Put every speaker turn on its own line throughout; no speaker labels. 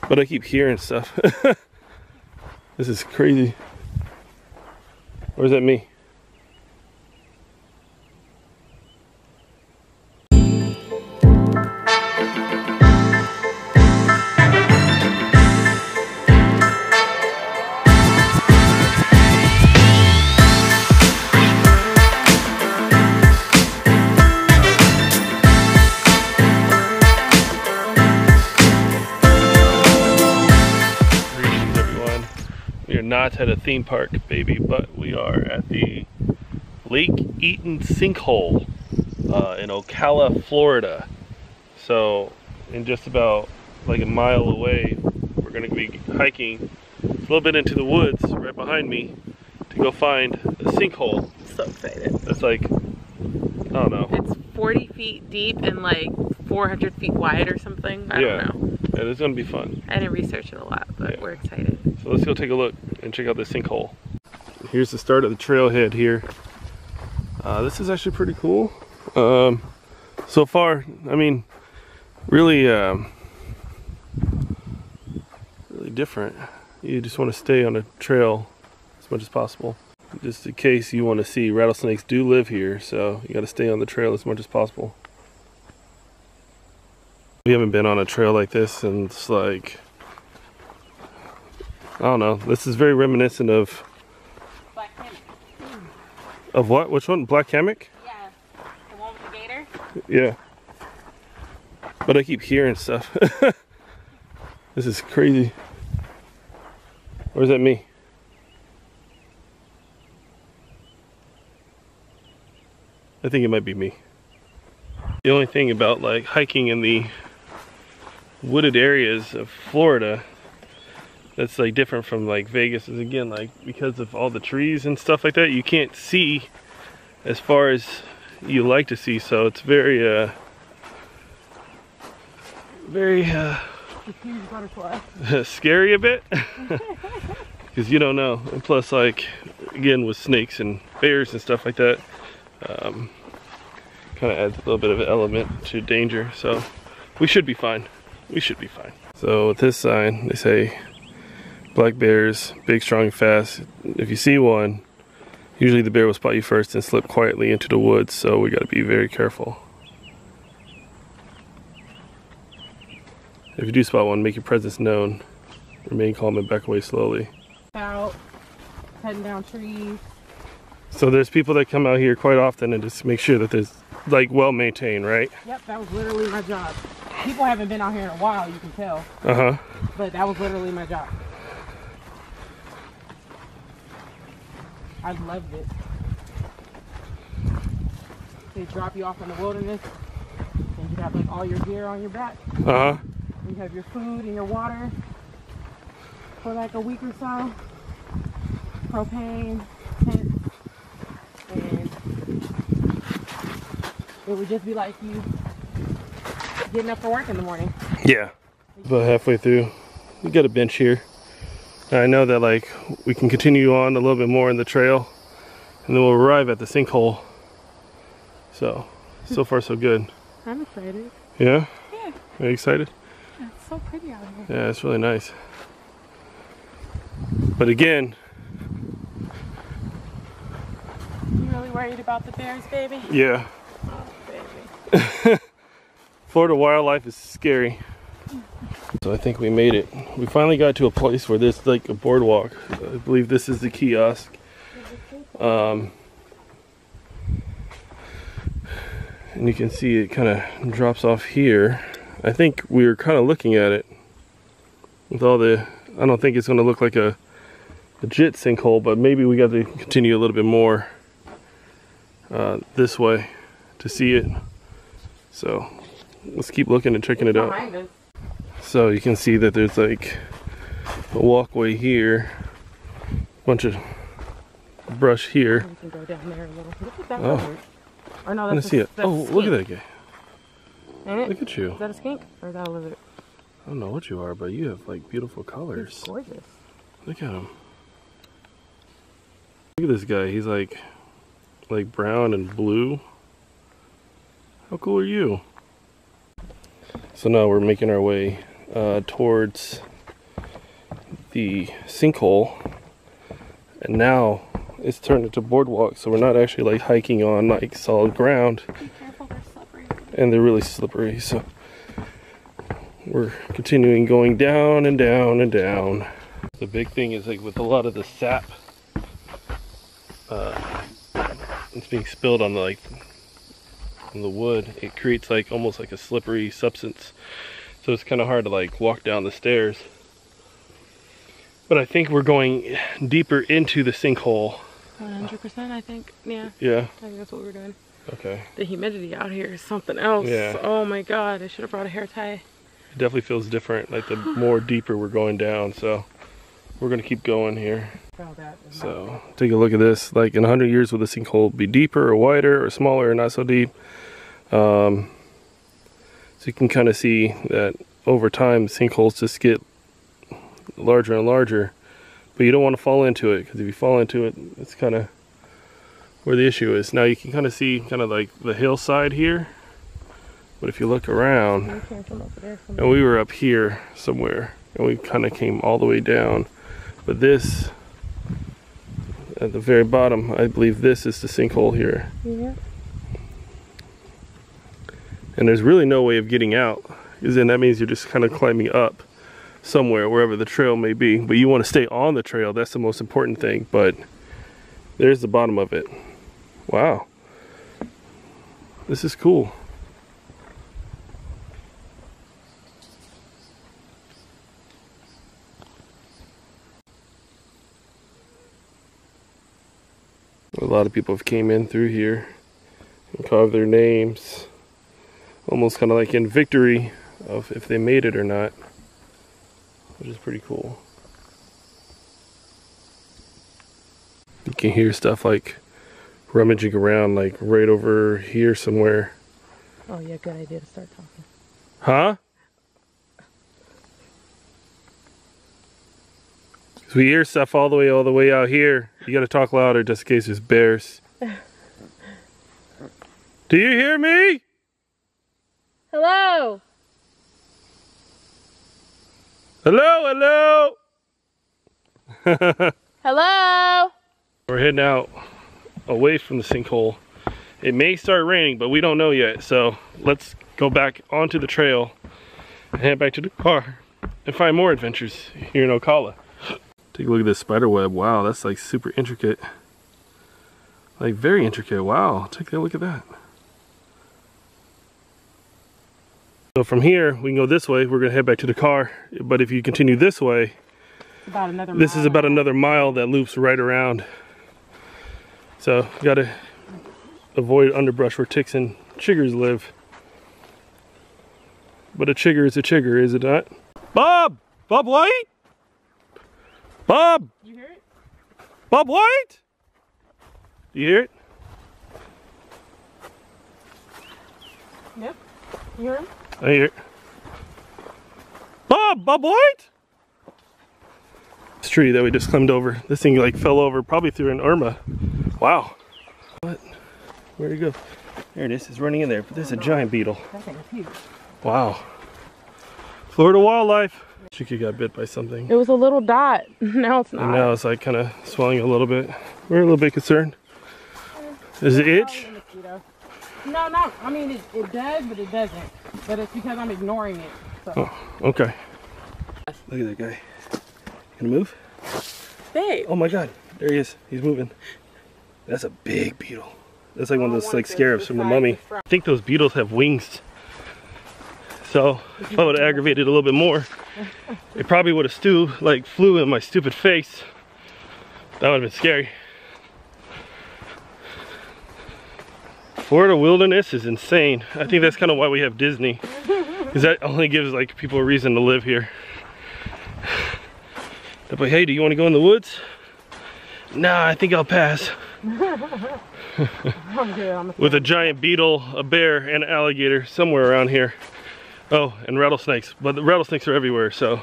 But I keep hearing stuff. This is crazy. Or is that me? Not at a theme park, baby, but we are at the Lake Eaton Sinkhole in Ocala, Florida. So in just about like a mile away, we're going to be hiking a little bit into the woods right behind me to go find a sinkhole.
So excited.
That's like, I don't know.
It's 40 feet deep and like 400 feet wide or something. I don't know.
Yeah, it's going to be fun.
I didn't research it a lot, but we're excited.
So let's go take a look and check out this sinkhole. Here's the start of the trailhead here. This is actually pretty cool. So far, I mean, really, really different. You just want to stay on a trail as much as possible. Just in case you want to see, rattlesnakes do live here, so you got to stay on the trail as much as possible. We haven't been on a trail like this since like, I don't know. This is very reminiscent of
Black hammock.
Of what? Which one? Black hammock?
Yeah. The one with the gator?
Yeah. But I keep hearing stuff. This is crazy. Or is that me? I think it might be me. The only thing about like hiking in the wooded areas of Florida that's like different from like Vegas is, again, like because of all the trees and stuff like that, you can't see as far as you like to see, so it's very scary a bit because you don't know. And plus, like, again, with snakes and bears and stuff like that, kind of adds a little bit of an element to danger. So we should be fine. We should be fine. So with this sign, they say black bears, big, strong, fast. If you see one, usually the bear will spot you first and slip quietly into the woods, so we got to be very careful. If you do spot one, make your presence known. Remain calm and back away slowly.
Out, cutting down trees.
So there's people that come out here quite often and just make sure that there's like well maintained, right?
Yep, that was literally my job. People haven't been out here in a while, you can tell.
Uh-huh.
But that was literally my job. I loved it. They drop you off in the wilderness and you have like all your gear on your back.
Uh-huh.
You have your food and your water for like a week or so. Propane, tent, and it would just be like you getting up for work in the morning.
Yeah. About halfway through, we got a bench here. I know that like we can continue on a little bit more in the trail and then we'll arrive at the sinkhole. So far so good.
I'm excited.
Yeah?
Yeah.
Are you excited?
Yeah, it's so pretty out here.
Yeah, it's really nice. But again,
you really worried about the bears, baby?
yeah.
Oh, baby.
Florida wildlife is scary. So I think we made it. We finally got to a place where there's like a boardwalk. I believe this is the kiosk. And you can see it kind of drops off here. I think we were kind of looking at it with all the, I don't think it's going to look like a legit sinkhole, but maybe we got to continue a little bit more this way to see it. So let's keep looking and checking it out. So you can see that there's like a walkway here, bunch of brush here.
We can go down there a little. Look at that.
Oh,
or no,
I
that's
see it.
that's
Oh, look at that guy.
Ain't it?
Look at you.
Is that a skink or is that a lizard?
I don't know what you are, but you have like beautiful
He's
colors.
gorgeous.
Look at him. Look at this guy. He's like brown and blue. How cool are you? So now we're making our way towards the sinkhole, and now it's turned into boardwalk, so we're not actually like hiking on like solid ground.
Be careful, they're slippery.
And they're really slippery, so we're continuing going down and down and down. The big thing is like with a lot of the sap, it's being spilled on the on the wood. It creates like almost like a slippery substance, so it's kind of hard to like walk down the stairs. But I think we're going deeper into the sinkhole.
100%, I think. Yeah.
Yeah.
I think that's what we're doing.
Okay.
The humidity out here is something else.
Yeah.
Oh my god, I should have brought a hair tie.
It definitely feels different, like the more deeper we're going down, so we're gonna keep going here. So take a look at this. Like in 100 years, will the sinkhole be deeper or wider or smaller or not so deep? So you can kind of see that over time sinkholes just get larger and larger, but you don't want to fall into it, because if you fall into it, it's kind of where the issue is. Now you can kind of see kind of like the hillside here, but if you look around, and we were up here somewhere and we kind of came all the way down, but this at the very bottom, I believe this is the sinkhole here.
Yeah.
And there's really no way of getting out, because then that means you're just kind of climbing up somewhere, wherever the trail may be. But you want to stay on the trail, that's the most important thing. But there's the bottom of it. Wow, this is cool. A lot of people have came in through here and carved their names, almost kind of like in victory of if they made it or not, which is pretty cool. You can hear stuff like rummaging around like right over here somewhere.
Oh yeah, good idea to start talking.
Huh? Because we hear stuff all the way out here. You gotta talk louder just in case there's bears. Do you hear me?
Hello!
Hello, hello!
Hello!
We're heading out away from the sinkhole. It may start raining, but we don't know yet. So let's go back onto the trail and head back to the car and find more adventures here in Ocala. Take a look at this spider web. Wow, that's like super intricate. Like very intricate. Wow, take a look at that. So from here, we can go this way. We're gonna head back to the car. But if you continue this way, this is about another mile that loops right around. So you gotta avoid underbrush where ticks and chiggers live. But a chigger is a chigger, is it not? Bob! Bob White? Bob!
You hear it?
Bob White? Do you hear it?
Yep. You hear him?
I hear it. Bob White? This tree that we just climbed over. This thing like fell over, probably through an Irma. Shewow. What? Where'd it go? There it is. It's running in there. But there's a giant beetle.
That thing is huge.
Wow. Florida wildlife. Sheeka got bit by something.
It was a little dot. Now it's not.
And now it's like kind of swelling a little bit. We're a little bit concerned. Does it itch?
No, not. I mean, it does, but it doesn't. But it's because I'm ignoring it. So.
Oh, okay. Look at that guy. Gonna move?
Babe.
Oh my God. There he is. He's moving. That's a big beetle. That's like one of those like scarabs from the Mummy. I think those beetles have wings. So if I would have aggravated a little bit more, it probably would have flew in my stupid face. That would have been scary. Florida wilderness is insane. I think that's kind of why we have Disney, because that only gives like people a reason to live here. They're like, hey, do you want to go in the woods? Nah, I think I'll pass. With a giant beetle, a bear, and an alligator somewhere around here. Oh, and rattlesnakes. But the rattlesnakes are everywhere, so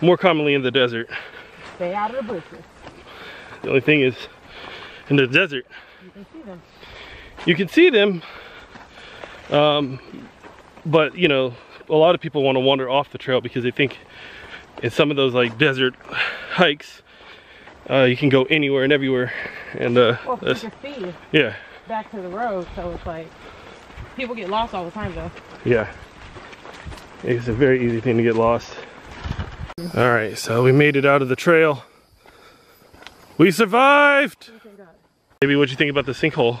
more commonly in the desert.
Stay out of the bushes.
The only thing is, in the desert,
you can see them.
You can see them, but you know, a lot of people want to wander off the trail because they think in some of those like desert hikes, you can go anywhere and everywhere. And
well, it's your feet.
Yeah.
Back to the road, so it's like people get lost all the time though.
Yeah. It's a very easy thing to get lost. All right, so we made it out of the trail. We survived! Baby, what'd you think about the sinkhole?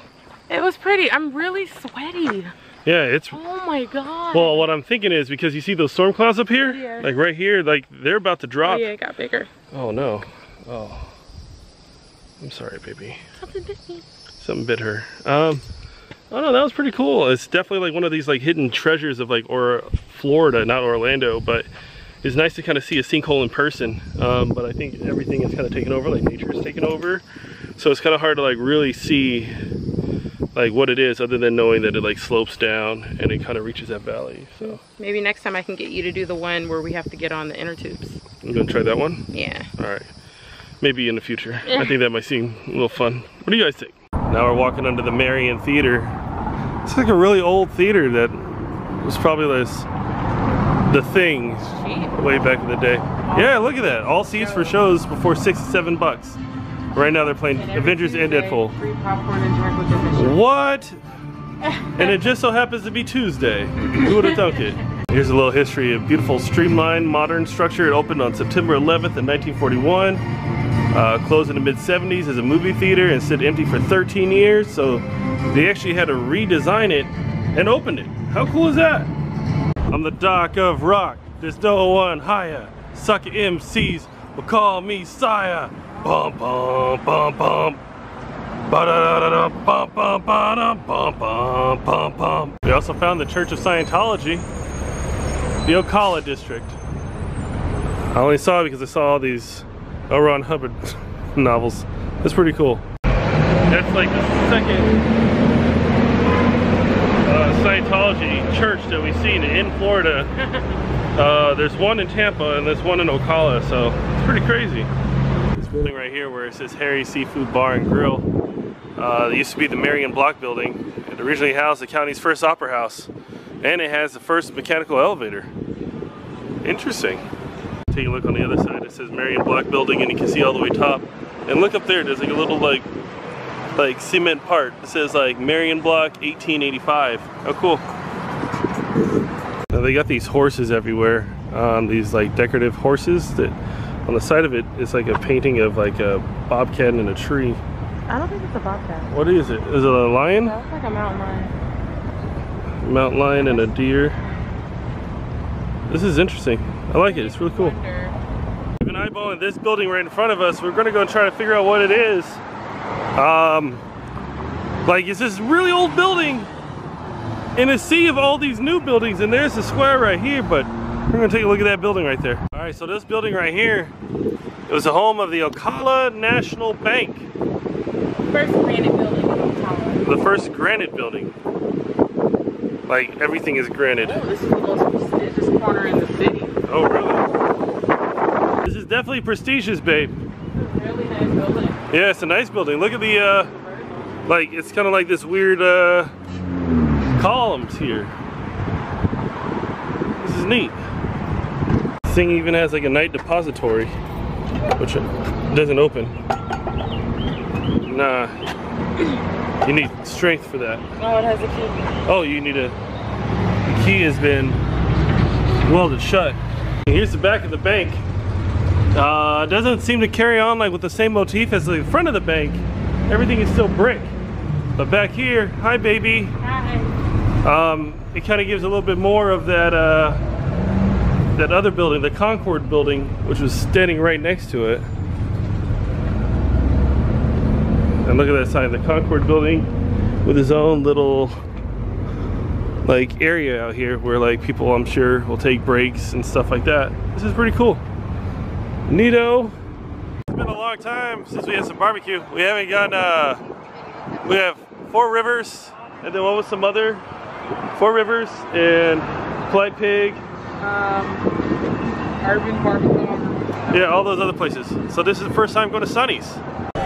It was pretty. I'm really sweaty.
Yeah, it's...
Oh my god.
Well, what I'm thinking is, because you see those storm clouds up here?
Yeah.
Like right here, like they're about to drop.
Oh yeah, it got bigger.
Oh no. Oh. I'm sorry, baby.
Something bit me.
Something bit her. Oh no, that was pretty cool. It's definitely like one of these like hidden treasures of like Florida, not Orlando, but it's nice to kind of see a sinkhole in person. But I think everything is kind of taken over, like nature is taken over. So it's kind of hard to like really see like what it is, other than knowing that it like slopes down and it kind of reaches that valley. So
maybe next time I can get you to do the one where we have to get on the inner tubes.
I'm gonna try that one?
Yeah.
All right. Maybe in the future. I think that might seem a little fun. What do you guys think? Now we're walking under the Marion Theater. It's like a really old theater that was probably the thing way back in the day. Yeah, look at that. All seats for shows before $6 to $7. Right now they're playing Avengers and Deadpool.
Free popcorn and drink with admission.
What? And it just so happens to be Tuesday. Who would have thunk it? Here's a little history. A beautiful streamlined modern structure. It opened on September 11th in 1941. Closed in the mid-70s as a movie theater and stood empty for 13 years. So they actually had to redesign it and open it. How cool is that? On the dock of rock, there's no one higher. Sucker MCs will call me sire. Bum bum bum bum. Ba-da-da-da-da, bum bum ba-dum, bum bum bum bum. We also found the Church of Scientology, the Ocala district. I only saw it because I saw all these L. Ron Hubbard novels. That's pretty cool. That's like the second Scientology church that we've seen in Florida. There's one in Tampa and there's one in Ocala, so it's pretty crazy. This building right here where it says Harry's Seafood Bar and Grill, it used to be the Marion Block building. It originally housed the county's first opera house, and it has the first mechanical elevator. Interesting. Take a look on the other side. It says Marion Block building, and you can see all the way top. And look up there. There's like a little like cement part. It says like Marion Block 1885. How cool. Now they got these horses everywhere. These like decorative horses that on the side of it is like a painting of like a bobcat in a tree.
I don't think it's a bobcat.
What is it? Is it a lion?
No, it's like a mountain lion.
Mountain lion and a deer. This is interesting. I like it. It's really cool. We've been eyeballing this building right in front of us. We're gonna go and try to figure out what it is. Like it's this really old building in a sea of all these new buildings, and there's the square right here, but we're gonna take a look at that building right there. All right, so this building right here, it was the home of the Ocala National Bank.
First granite building in Ocala.
The first granite building. Like everything is granite.
Oh, this is the most prestigious corner in the city.
Oh, really? This is definitely prestigious, babe.
It's a really nice building.
Yeah, it's a nice building. Look at the, like, it's kind of like this weird, columns here. This is neat. This thing even has like a night depository, which doesn't open. Nah. You need strength for that.
Oh, it has a key.
Oh, you need a... The key has been welded shut. Here's the back of the bank. Doesn't seem to carry on like with the same motif as the front of the bank. Everything is still brick. But back here, hi baby.
Hi.
It kind of gives a little bit more of that that other building, the Concord building, which was standing right next to it. And look at that side, the Concord building with his own little like area out here where like people, I'm sure, will take breaks and stuff like that. This is pretty cool. Neato. It's been a long time since we had some barbecue. We haven't gotten, we have Four Rivers, and then what was some other? Four Rivers and Polite Pig.
Urban Barbecue.
Yeah, all those other places. So this is the first time going to Sonny's.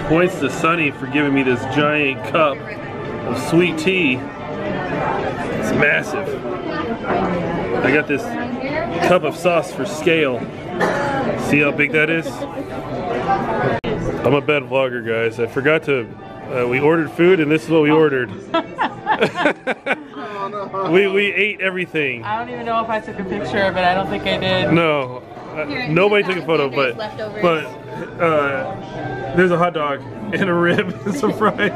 Points to Sonny for giving me this giant cup of sweet tea. It's massive. I got this cup of sauce for scale. See how big that is? I'm a bad vlogger, guys. I forgot to, we ordered food and this is what we ordered. we ate everything.
I don't even know if I took a picture of it. I don't think I did.
No, nobody took a photo, but there's a hot dog and a rib and some fries.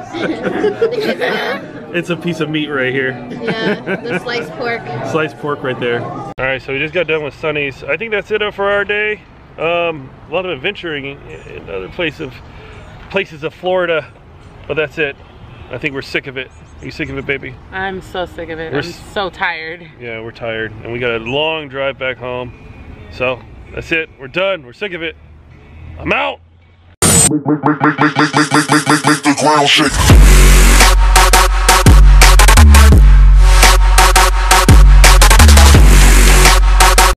It's a piece of meat right here.
Yeah, the sliced pork.
Sliced pork right there. All right, so we just got done with Sunny's. I think that's it for our day. A lot of adventuring in other places of Florida, but that's it. I think we're sick of it. Are you sick of it, baby?
I'm so sick of it. I'm so tired.
Yeah, we're tired, and we got a long drive back home. So that's it. We're done. We're sick of it. I'm out.
Make the ground shake.